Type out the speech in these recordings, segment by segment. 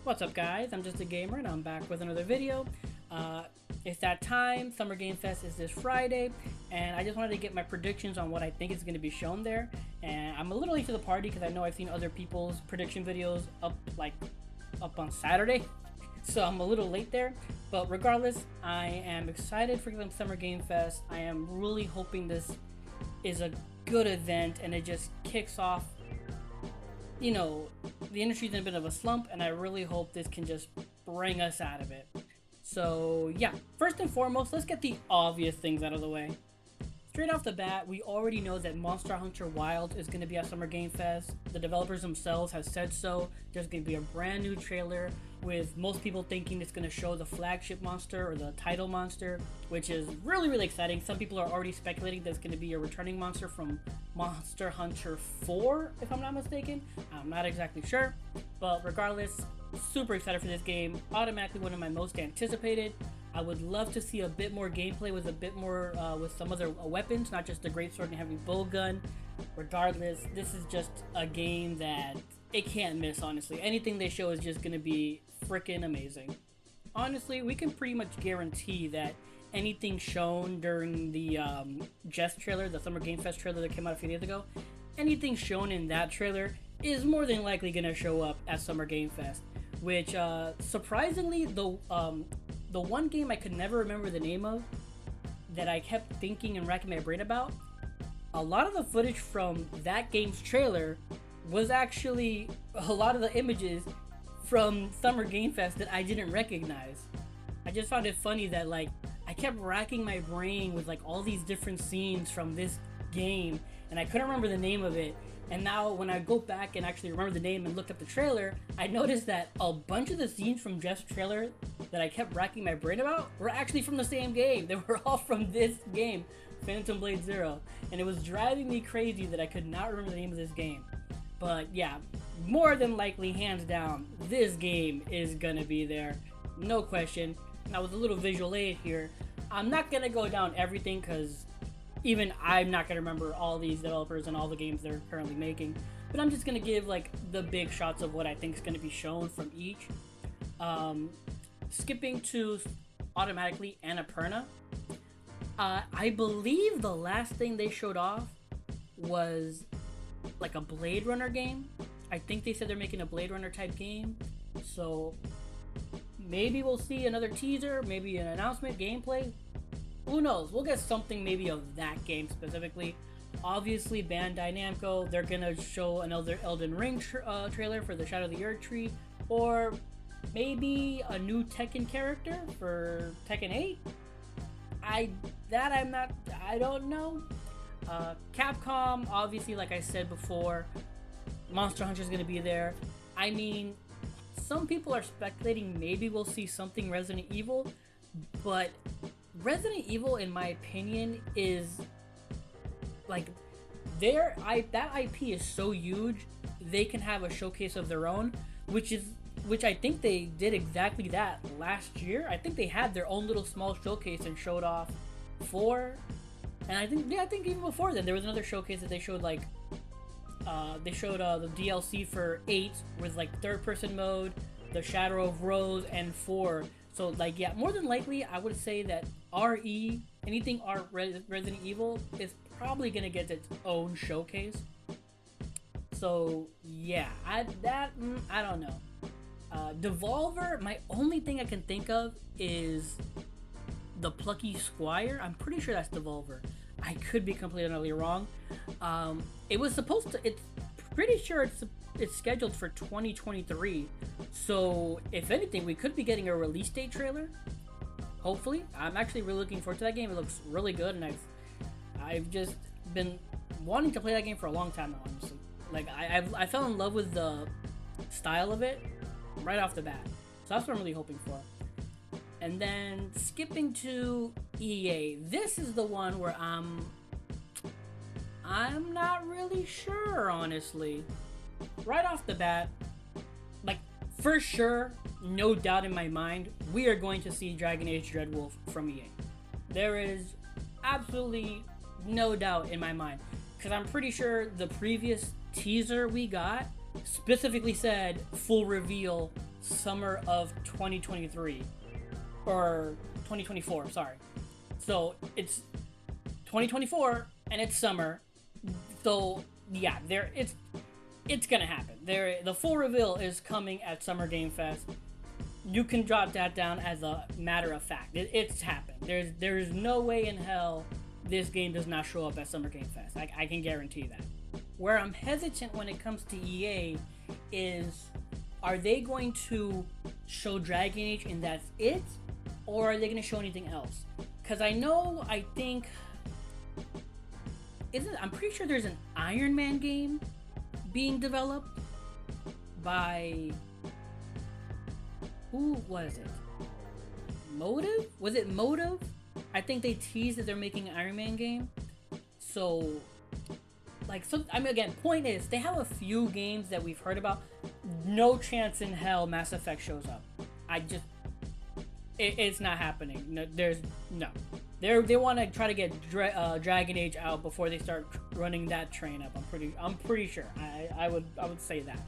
What's up, guys? I'm just a gamer and I'm back with another video. It's that time. Summer Game Fest is this Friday, and I just wanted to get my predictions on what I think is going to be shown there. And I'm a little late to the party because I know I've seen other people's prediction videos up on Saturday, so I'm a little late there. But regardless, I am excited for the Summer Game Fest. I am really hoping this is a good event and it just kicks off. You know, the industry's in a bit of a slump, and I really hope this can just bring us out of it. So yeah, first and foremost, let's get the obvious things out of the way. Straight off the bat, we already know that Monster Hunter Wilds is going to be at Summer Game Fest. The developers themselves have said so. There's going to be a brand new trailer with most people thinking it's going to show the flagship monster or the title monster, which is really exciting. Some people are already speculating that it's going to be a returning monster from Monster Hunter 4, if I'm not mistaken. I'm not exactly sure, but regardless, super excited for this game. Automatically one of my most anticipated. I would love to see a bit more gameplay with a bit more with some other weapons, not just the greatsword and heavy bow gun. Regardless, this is just a game that it can't miss. Honestly, anything they show is just going to be freaking amazing. Honestly, we can pretty much guarantee that anything shown during the Jest trailer, the Summer Game Fest trailer that came out a few days ago, anything shown in that trailer is more than likely going to show up at Summer Game Fest. Which surprisingly, the one game I could never remember the name of that I kept thinking and racking my brain about, a lot of the footage from that game's trailer was actually a lot of the images from Summer Game Fest that I didn't recognize. I just found it funny that I kept racking my brain with all these different scenes from this game, and I couldn't remember the name of it. And now when I go back and actually remember the name and look up the trailer, I noticed that a bunch of the scenes from Jeff's trailer that I kept racking my brain about were actually from the same game. They were all from this game, Phantom Blade Zero. And it was driving me crazy that I could not remember the name of this game. But yeah, more than likely, hands down, this game is gonna be there. No question. Now with a little visual aid here, I'm not gonna go down everything because even I'm not going to remember all these developers and all the games they're currently making, but I'm just going to give the big shots of what I think is going to be shown from each. Skipping to automatically Annapurna. I believe the last thing they showed off was a Blade Runner game. I think they said they're making a Blade Runner type game, so maybe we'll see another teaser, maybe an announcement, gameplay. Who knows? We'll get something maybe of that game specifically. Obviously, Bandai Namco, they're gonna show another Elden Ring trailer for the Shadow of the Erdtree, or maybe a new Tekken character for Tekken 8. I don't know. Capcom, obviously, like I said before, Monster Hunter is gonna be there. I mean, some people are speculating maybe we'll see something Resident Evil, but Resident Evil, in my opinion, is that IP is so huge they can have a showcase of their own, which I think they did exactly that last year. I think they had their own little small showcase and showed off 4, and I think even before then there was another showcase that they showed the DLC for 8 with third person mode, the Shadow of Rose, and 4. So yeah, more than likely I would say that anything Resident Evil is probably gonna get its own showcase. So yeah, I don't know. Devolver, my only thing I can think of is the Plucky Squire. I'm pretty sure that's Devolver. I could be completely and utterly wrong. It's pretty sure it's scheduled for 2023, so if anything we could be getting a release date trailer, hopefully. I'm actually really looking forward to that game. It looks really good, and I've just been wanting to play that game for a long time now, honestly. I fell in love with the style of it right off the bat, so that's what I'm really hoping for. And then skipping to EA, this is the one where I'm not really sure, honestly. Right off the bat, for sure, no doubt in my mind, we are going to see Dragon Age Dreadwolf from EA. There is absolutely no doubt in my mind, because I'm pretty sure the previous teaser we got specifically said full reveal summer of 2023 or 2024. Sorry. So it's 2024 and it's summer. So yeah, it's gonna happen. The full reveal is coming at Summer Game Fest. You can drop that down as a matter of fact. It's happened. There's no way in hell this game does not show up at Summer Game Fest. I can guarantee that. Where I'm hesitant when it comes to EA is, are they going to show Dragon Age and that's it? Or are they going to show anything else? Because I'm pretty sure there's an Iron Man game being developed by, who was it? Motive? Was it Motive? I think they teased that they're making an Iron Man game. So, again, point is, they have a few games that we've heard about. No chance in hell Mass Effect shows up. It's not happening. No, They want to try to get Dragon Age out before they start running that train up. I'm pretty sure. I would say that.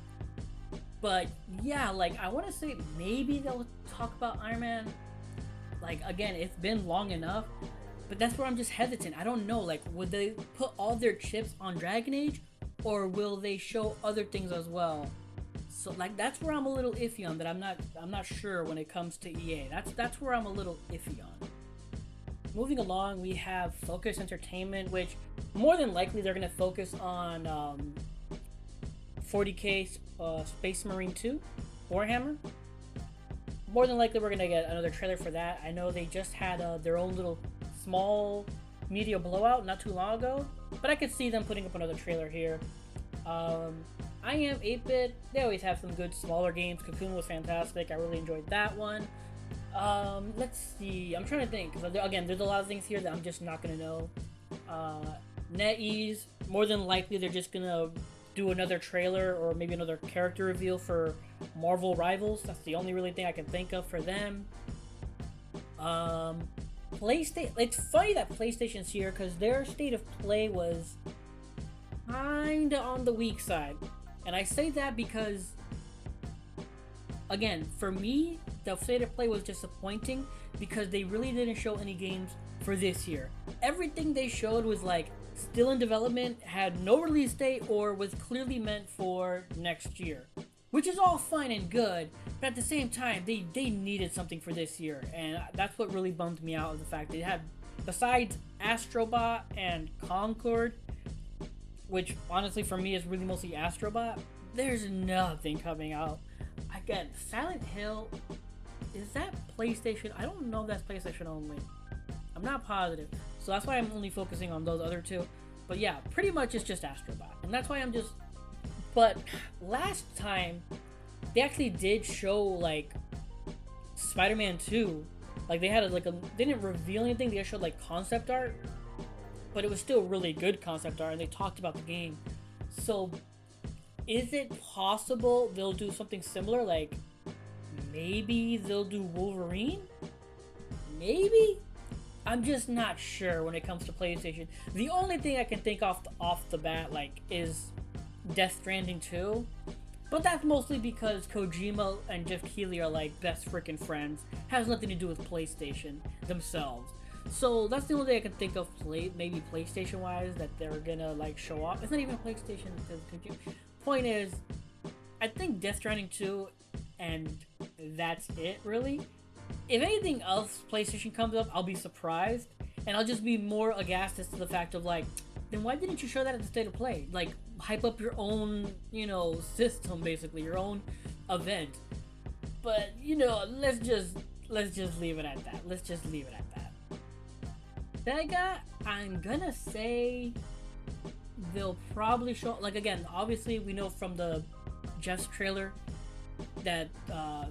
But yeah, I want to say maybe they'll talk about Iron Man. Again, it's been long enough, but that's where I'm just hesitant. I don't know. Would they put all their chips on Dragon Age, or will they show other things as well? So that's where I'm a little iffy on that. I'm not sure when it comes to EA. That's where I'm a little iffy on. Moving along, we have Focus Entertainment, which more than likely they're gonna focus on 40K Space Marine 2 Warhammer. More than likely we're gonna get another trailer for that. I know they just had their own little small media blowout not too long ago, but I could see them putting up another trailer here. I Am 8-Bit, they always have some good smaller games. Cocoon was fantastic. I really enjoyed that one. Let's see. I'm trying to think, because again, there's a lot of things here that I'm just not gonna know. NetEase, more than likely they're just gonna do another trailer or maybe another character reveal for Marvel Rivals. That's the only really thing I can think of for them. PlayStation. It's funny that PlayStation's here because their state of play was kinda on the weak side, and I say that because, again, for me, the state of play was disappointing because they really didn't show any games for this year. Everything they showed was still in development, had no release date, or was clearly meant for next year. Which is all fine and good, but at the same time, they needed something for this year, and that's what really bummed me out, of the fact they had, besides Astrobot and Concord, which honestly for me is really mostly Astrobot, there's nothing coming out. Again, Silent Hill, is that PlayStation? I don't know if that's PlayStation only. I'm not positive. So that's why I'm only focusing on those other two. But yeah, pretty much it's just Astrobot. And that's why I'm just... But last time, they actually did show, Spider-Man 2. They had, they didn't reveal anything. They just showed, concept art. But it was still really good concept art, and they talked about the game. So, is it possible they'll do something similar? Maybe they'll do Wolverine? Maybe? I'm just not sure when it comes to PlayStation. The only thing I can think off the bat, is Death Stranding 2. But that's mostly because Kojima and Jeff Keighley are, best freaking friends. Has nothing to do with PlayStation themselves. So that's the only thing I can think of, maybe PlayStation-wise, that they're gonna, show off. It's not even PlayStation, because point is, I think Death Stranding 2, and that's it, really. If anything else PlayStation comes up, I'll be surprised, and I'll just be more aghast as to the fact of then why didn't you show that at the State of Play? Hype up your own, system, basically, your own event. But, let's just leave it at that. Let's just leave it at that. Sega, I'm gonna say they'll probably show, again, obviously we know from the Jeff's trailer that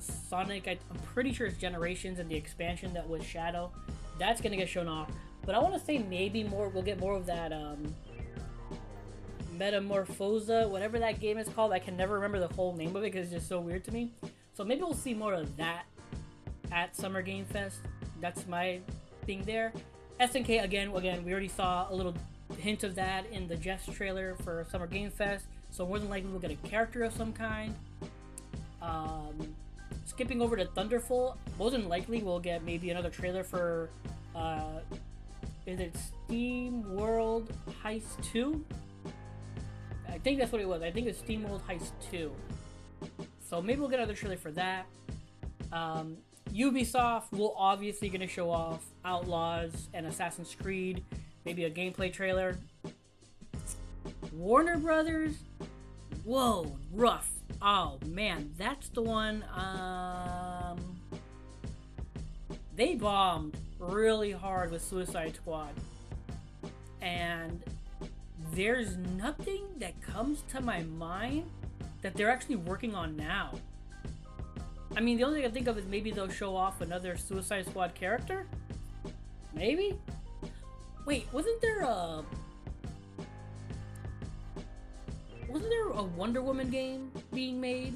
Sonic, I'm pretty sure it's Generations and the expansion that was Shadow, that's gonna get shown off. But I want to say maybe we'll get more of that Metamorphosa, whatever that game is called. I can never remember the whole name of it because it's just so weird to me. So maybe we'll see more of that at Summer Game Fest. That's my thing there. SNK, again, we already saw a little hint of that in the Jeff's trailer for Summer Game Fest. So more than likely we'll get a character of some kind. skipping over to Thunderful, more than likely we'll get maybe another trailer for, is it Steam World Heist 2? I think that's what it was. I think it's Steam World Heist 2. So maybe we'll get another trailer for that. Ubisoft will obviously gonna show off Outlaws and Assassin's Creed, maybe a gameplay trailer. Warner Brothers, whoa, rough. Oh man, that's the one. They bombed really hard with Suicide Squad, and there's nothing that comes to my mind that they're actually working on now. I mean, the only thing I can think of is maybe they'll show off another Suicide Squad character? Maybe? Wait, wasn't there a Wonder Woman game being made?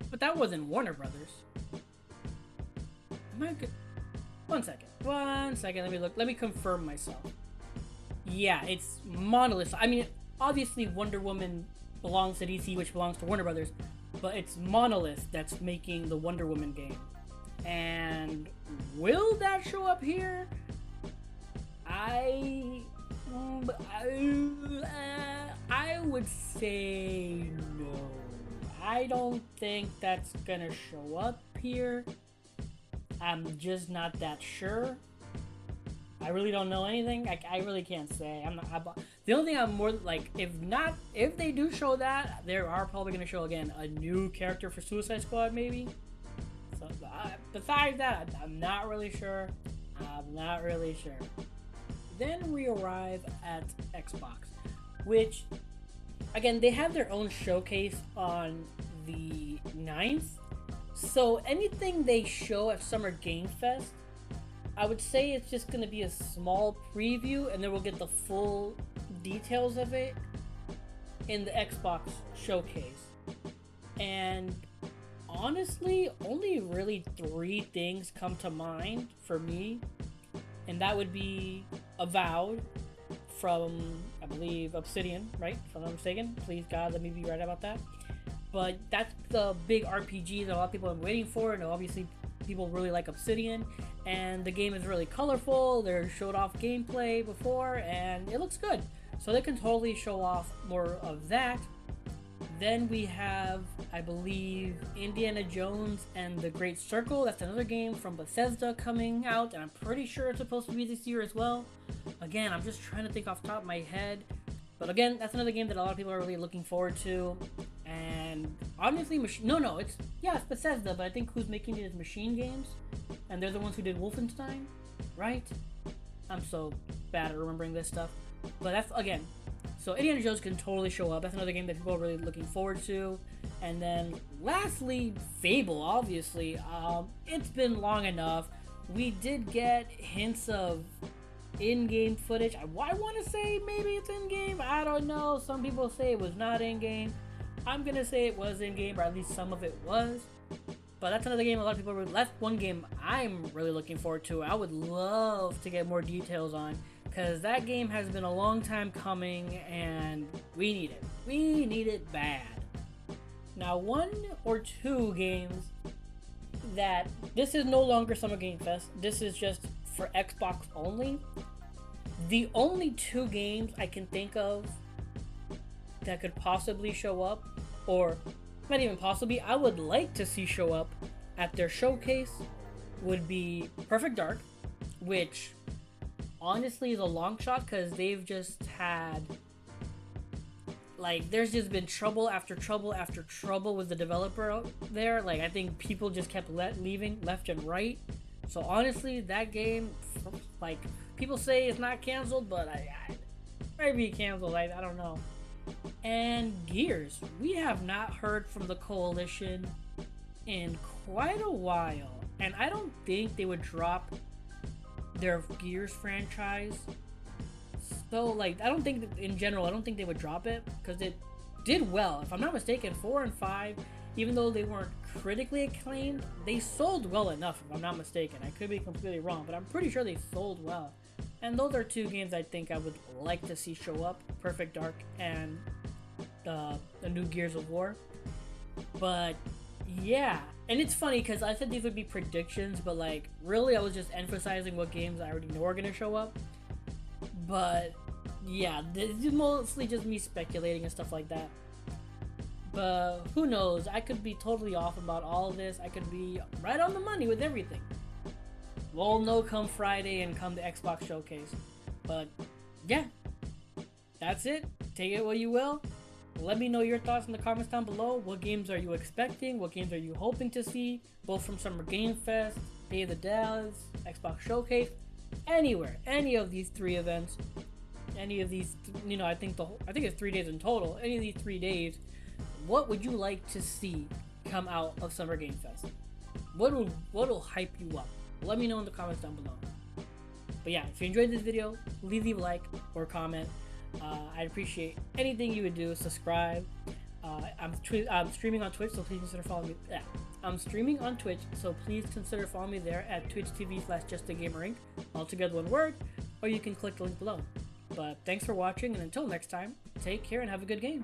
But that wasn't Warner Brothers. Am I good? One second, let me look, let me confirm myself. Yeah, it's Monolith. I mean, obviously Wonder Woman belongs to DC, which belongs to Warner Brothers, but it's Monolith that's making the Wonder Woman game. And will that show up here? I would say no. I don't think that's gonna show up here. I'm just not that sure. I really don't know anything. I really can't say. The only thing I'm more like, if they do show that, they are probably gonna show again a new character for Suicide Squad, maybe. So besides that, I'm not really sure. Then we arrive at Xbox, which, again, they have their own showcase on the 9th. So anything they show at Summer Game Fest, I would say it's just going to be a small preview, and then we'll get the full details of it in the Xbox showcase. And honestly, only really 3 things come to mind for me, and that would be Avowed from, I believe, Obsidian, right? If I'm not mistaken. Please, God, let me be right about that. But that's the big RPG that a lot of people have been waiting for, and obviously people really like Obsidian, and the game is really colorful. They showed off gameplay before, and it looks good. So they can totally show off more of that. Then we have, I believe, Indiana Jones and the Great Circle. That's another game from Bethesda coming out, and I'm pretty sure it's supposed to be this year as well. Again, I'm just trying to think off the top of my head. But again, that's another game that a lot of people are really looking forward to. And obviously, it's Bethesda, but I think who's making it is Machine Games. And they're the ones who did Wolfenstein, right? I'm so bad at remembering this stuff. But that's, again, so Indiana Jones can totally show up. That's another game that people are really looking forward to. And then lastly, Fable, obviously. It's been long enough. We did get hints of in-game footage. I want to say maybe it's in-game. I don't know. Some people say it was not in-game. I'm going to say it was in-game, or at least some of it was. But that's another game a lot of people really... That's one game I'm really looking forward to. I would love to get more details on, because that game has been a long time coming, and we need it. We need it bad. Now, 1 or 2 games that... This is no longer Summer Game Fest. This is just for Xbox only. The only 2 games I can think of that could possibly show up, or not even possibly, I would like to see show up at their showcase, would be Perfect Dark, which honestly is a long shot, because they've just had, like, there's just been trouble after trouble after trouble with the developer out there. Like, I think people just kept leaving left and right. So honestly, that game, like, people say it's not canceled, but I might be canceled. I don't know. And Gears, we have not heard from the Coalition in quite a while, and I don't think they would drop their Gears franchise. So, like, I don't think they would drop it, because it did well. If I'm not mistaken, 4 and 5, even though they weren't critically acclaimed, they sold well enough, if I'm not mistaken. I could be completely wrong, but I'm pretty sure they sold well. And those are 2 games I think I would like to see show up, Perfect Dark and the new Gears of War. But yeah, and it's funny because I said these would be predictions, but like really, I was just emphasizing what games I already know are gonna show up. But yeah, this is mostly just me speculating and stuff like that. But who knows? I could be totally off about all of this. I could be right on the money with everything. We'll know come Friday and come the Xbox showcase. But yeah, that's it. Take it what you will. Let me know your thoughts in the comments down below. What games are you expecting? What games are you hoping to see? Both from Summer Game Fest, Day of the Dallas, Xbox Showcase, anywhere, any of these 3 events, any of these, I think it's 3 days in total. Any of these 3 days, what would you like to see come out of Summer Game Fest? What'll hype you up? Let me know in the comments down below. But yeah, if you enjoyed this video, leave a like or comment. I'd appreciate anything you would do. Subscribe. I'm streaming on Twitch, so please consider following me. I'm streaming on Twitch, so please consider following me there at twitch.tv/JustAGamerInc, all together one word, or you can click the link below. But thanks for watching, and until next time, take care and have a good game.